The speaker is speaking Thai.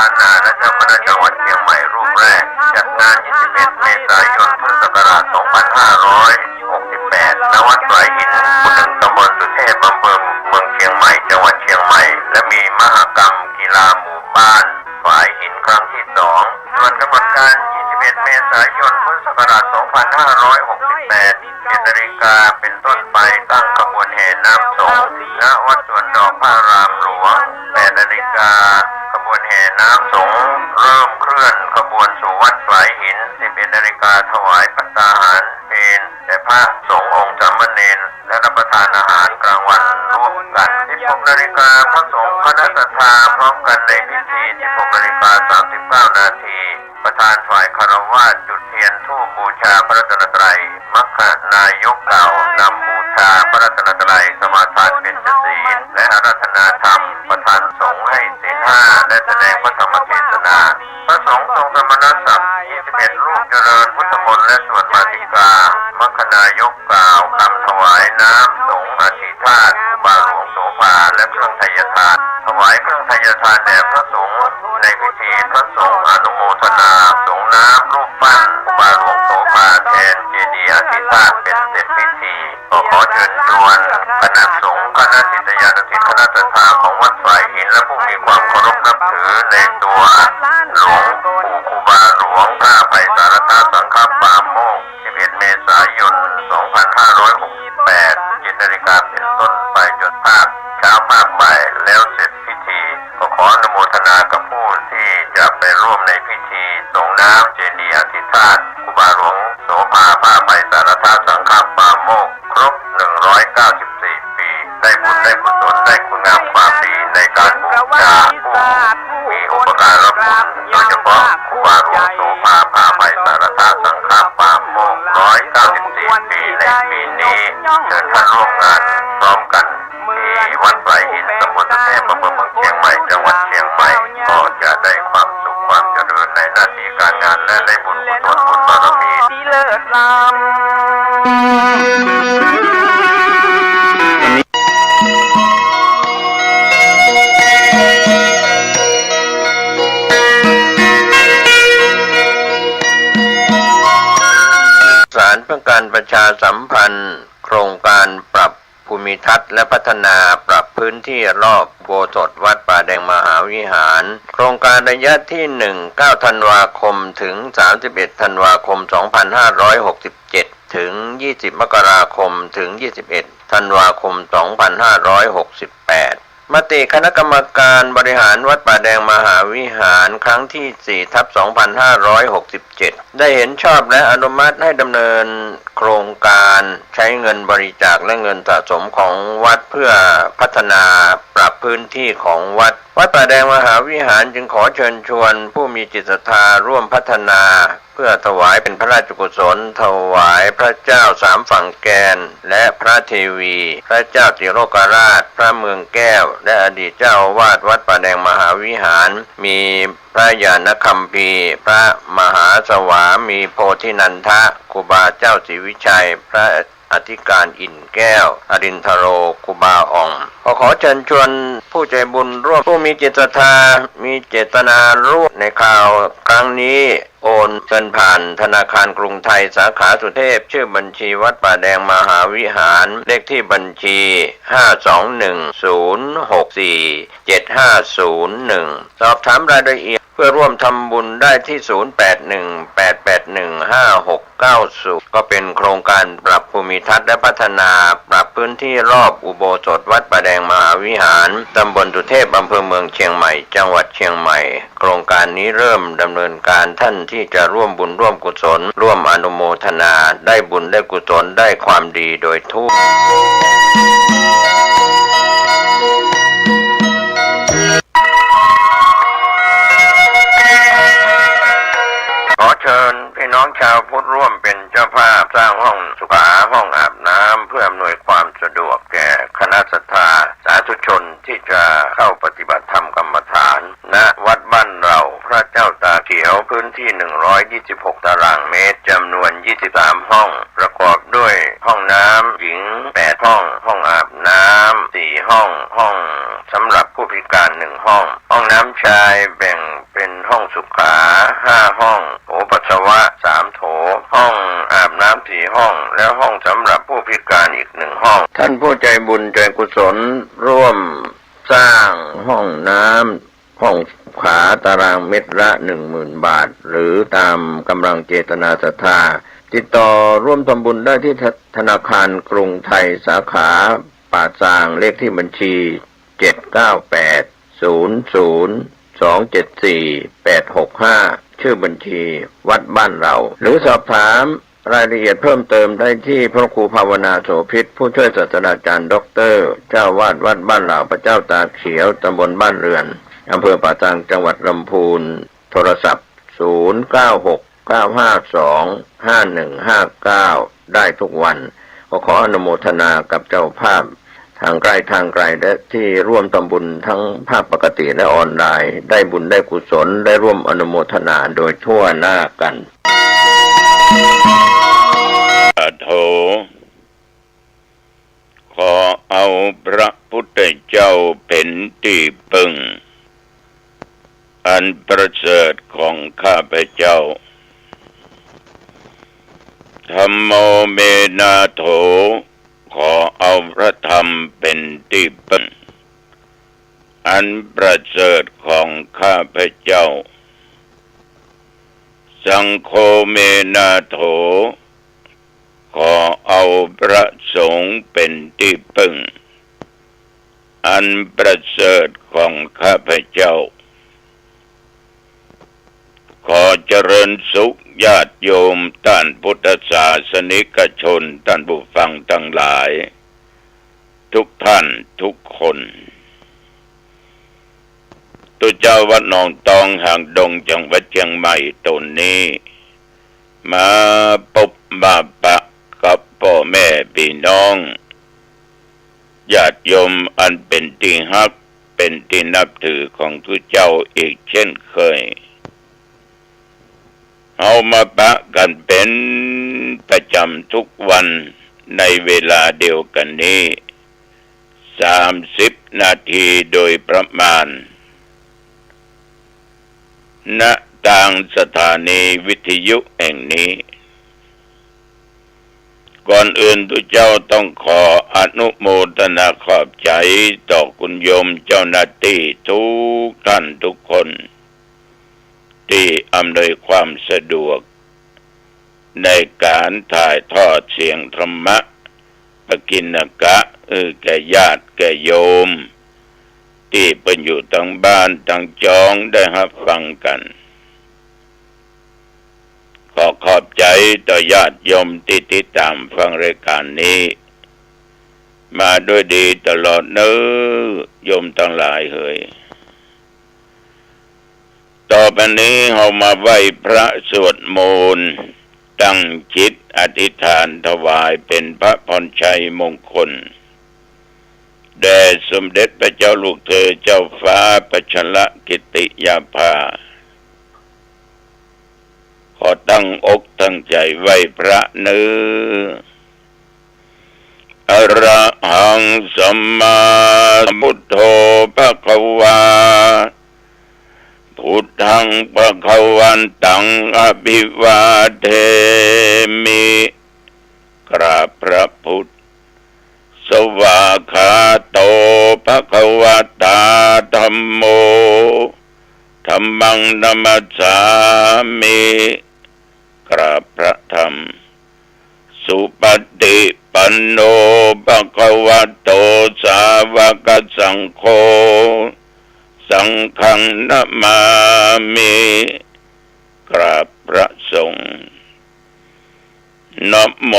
ล้านนาและเจ้าคณะจังหวัดเชียงใหม่รูปแรกจัดงาน21 เมษายน พุทธศักราช 2568 ณ วัดสายหินหมู่ 1 ตำบลสุเทพ อำเภอเมืองเชียงใหม่ จังหวัดเชียงใหม่ และมีมหกรรมกีฬาหมู่บ้านสายหินครั้งที่ 2 ส่วนกำหนดการ21 เมษายน พุทธศักราช 2568 7 นาฬิกาเป็นต้นไปตั้งขบวนแห่น้ำสงฆ์ณ วัดสวนดอกพระรามหลวง 8 นาฬิกาขบวนแห่น้ำสงฆ์เริ่มเคลื่อนขบวนสู่วัดสายหิน 11 นาฬิกาถวายภัตตาหารเพลแต่พระสงฆ์องค์สามเณรและรับประทานอาหารกลางวันร่วมกัน 16 นาฬิกาพระสงฆ์คณะศรัทธาพร้อมกันในพิธี 16 นาฬิกา 39 นาทีประธานฝ่ายคฤหัสถ์จุดเทียนธูปบูชาพระรัตนตรัยมัคคานายกกล่าวนำบูชาพระรัตนตรัยสมาทานเป็นศีลและอาราธนาธรรมประธานสงฆ์ให้ศีล 5และแสดงพระธรรมเทศนาพระสงฆ์ทรงสมณศักดิ์ 21 รูปเจริญพุทธมนต์และสวดมาติกามัคคานายกกล่าวคำถวายน้ำสงฆ์อธิษฐานบาหลวงโสภาและเครื่องไทยทานถวายเครื่องไทยทานแด่พระสงฆ์ในพิธีพระสงฆ์อนุโมทนาสงน้ำรูปปั้นบาหลวงโสภาแทนเจดีย์อธิษฐานเป็นเสร็จพิธีขอเชิญชวนคณะสงฆ์คณะศิษยานุศิษย์คณะศรัทธาของวัดสายหินและผู้มีความเคารพนับถือในตัวหลวงปู่ครูบาหลวงพระไพศาลสังฆปาโมกข์ 11 เมษายน 2568 7 นาฬิกาเป็นต้นไปจนภาคเช้าภาคบ่ายแล้วเสร็จพิธีขออนุโมทนากับผู้ที่จะไปร่วมในพิธีส่งน้ำเจดีย์อธิษฐานครูบาหลวงโสภาพระไพศาลสังฆปาโมกข์ครบ 194 ปีได้บุญได้กุศลได้คุณงามความดีในการบูชาผู้มีอุปการะคุณโดยเฉพาะครูบาหลวงโสภาพระไพศาลสังฆปาโมกข์ 194 ปีในปีนี้เชิญท่านร่วมงานพร้อมกันที่วัดสายหินตำบลสุเทพ อำเภอเมืองเชียงใหม่ จังหวัดเชียงใหม่ก็จะได้ความสุขความเจริญในหน้าที่การงานและได้บุญกุศลบุญบารมีที่เลิศล้ำสารเพื่อการประชาสัมพันธ์โครงการปรับภูมิทัศน์และพัฒนาปรับพื้นที่รอบอุโบสถวัดป่าแดงมหาวิหารโครงการระยะที่ 9 ธันวาคมถึง 31 ธันวาคม 2567 ถึง 20 มกราคมถึง 21 ธันวาคม 2568 มติคณะกรรมการบริหารวัดป่าแดงมหาวิหารครั้งที่ 4/2567 ได้เห็นชอบและอนุมัติให้ดำเนินโครงการใช้เงินบริจาคและเงินสะสมของวัดเพื่อพัฒนาปรับพื้นที่ของวัดป่าแดงมหาวิหารจึงขอเชิญชวนผู้มีจิตศรัทธาร่วมพัฒนาเพื่อถวายเป็นพระราชกุศลถวายพระเจ้าสามฝั่งแกนและพระเทวีพระเจ้าติโลกราชพระเมืองแก้วและอดีตเจ้าอาวาสวัดป่าแดงมหาวิหารมีพระญาณคัมภีร์พระมหาสวามีโพธินันทะครูบาเจ้าศรีวิชัยพระอธิการอิ่นแก้วอรินทโรครูบาอ่องขอเชิญชวนผู้ใจบุญร่วมผู้มีจิตศรัทธามีเจตนาร่วมในข่าวครั้งนี้โอนเงินผ่านธนาคารกรุงไทยสาขาสุเทพชื่อบัญชีวัดป่าแดงมหาวิหารเลขที่บัญชี 521-064-7501 สอบถามรายละเอียดเพื่อร่วมทำบุญได้ที่ 0818815690 ก็เป็นโครงการปรับภูมิทัศน์และพัฒนาปรับพื้นที่รอบอุโบสถวัดป่าแดงมหาวิหารตำบลสุเทพอำเภอเมืองเชียงใหม่จังหวัดเชียงใหม่โครงการนี้เริ่มดำเนินการท่านที่จะร่วมบุญร่วมกุศลร่วมอนุโมทนาได้บุญได้กุศลได้ความดีโดยทั่วขอเชิญพี่น้องชาวพุทธร่วมเป็นเจ้าภาพสร้างห้องสุขาห้องอาบน้ำเพื่ออำนวยความสะดวกแก่คณะศรัทธาสาธุชนที่จะเข้าปฏิบัติธรรมกรรมฐานณวัดบ้านเราพระเจ้าตาเขียวพื้นที่126 ตารางเมตรจำนวน23ห้องประกอบด้วยห้องน้ำหญิง8ห้องห้องอาบน้ำ4ห้องห้องสำหรับผู้พิการ1ห้องห้องน้ำชายแบ่งเป็น เป็นห้องสุขา5 ห้องโถปัสสาวะ3 โถห้องอาบน้ำ4 ห้องและห้องสำหรับผู้พิการอีก1 ห้องท่านผู้ใจบุญใจกุศลร่วมสร้างห้องน้ำห้องขาตารางเมตรละ 10,000 บาทหรือตามกำลังเจตนาศรัทธาติดต่อร่วมทำบุญได้ที่ธนาคารกรุงไทยสาขาป่าซางเลขที่บัญชี79800274865ชื่อบัญชีวัดบ้านเราหรือสอบถามรายละเอียดเพิ่มเติมได้ที่พระครูภาวนาโสภิตผู้ช่วยศาสตราจารย์ด็อกเตอร์เจ้าวาดวัดบ้านเหล่าพระเจ้าตาเขียวตำบลบ้านเรือนอำเภอป่าซางจังหวัดลำพูนโทรศัพท์0969525159ได้ทุกวันขออนุโมทนากับเจ้าภาพทางไกลและที่ร่วมทำบุญทั้งภาคปกติและออนไลน์ได้บุญได้กุศลได้ร่วมอนุโมทนาโดยทั่วหน้ากันโถขอเอาพระพุทธเจ้าเป็นที่พึ่งอันประเสริฐของข้าพเจ้าธัมโมเมนาโถขอเอาพระธรรมเป็นที่พึ่งอันประเสริฐของข้าพเจ้าสังโฆเมนาโถขอเอาพระสงฆ์เป็นที่พึ่งอันประเสริฐของข้าพเจ้าขอเจริญสุขญาติโยมท่านพุทธศาสนิกชนท่านผู้ฟังทั้งหลายทุกท่านทุกคนตัวเจ้าวัดหนองตองหางดงจังหวัดเชียงใหม่ตนนี้มาพบมาปะกับพ่อแม่พี่น้องญาติโยมอันเป็นที่ฮักเป็นที่นับถือของทุกเจ้าอีกเช่นเคยเอามาปะกันเป็นประจำทุกวันในเวลาเดียวกันนี้30 นาทีโดยประมาณณทางสถานีวิทยุแห่งนี้ก่อนอื่นทุกเจ้าต้องขออนุโมทนาขอบใจต่อคุณโยมเจ้าหน้าที่ทุกท่านทุกคนที่อำนวยความสะดวกในการถ่ายทอดเสียงธรรมะปกิณกะแก่ญาติแก่โยมที่เป็นอยู่ทั้งบ้านทั้งจองได้รับฟังกันขอขอบใจต่อญาติโยมที่ติดตามฟังรายการนี้มาด้วยดีตลอดเนื้อโยมทั้งหลายเอ่ยต่อไปนี้เรามาไหว้พระสวดมนต์ตั้งจิตอธิษฐานถวายเป็นพระพรชัยมงคลแด่สมเด็จพระเจ้าลูกเธอเจ้าฟ้าประชรกิติยาภาขอตั้งอกตั้งใจไหว้พระเนื้ออะระหังสัมมาสัมพุทโธภควาพุทธังภวันตังอภิวาเทมิกราบพระพุทธสวากขาโตภควตาธัมโมธัมมังนัมมัสสามิกราบพระธรรมสุปฏิปันโนภควโตสาวกสังโฆสังฆังนะมามิกราบพระสงฆ์นะโม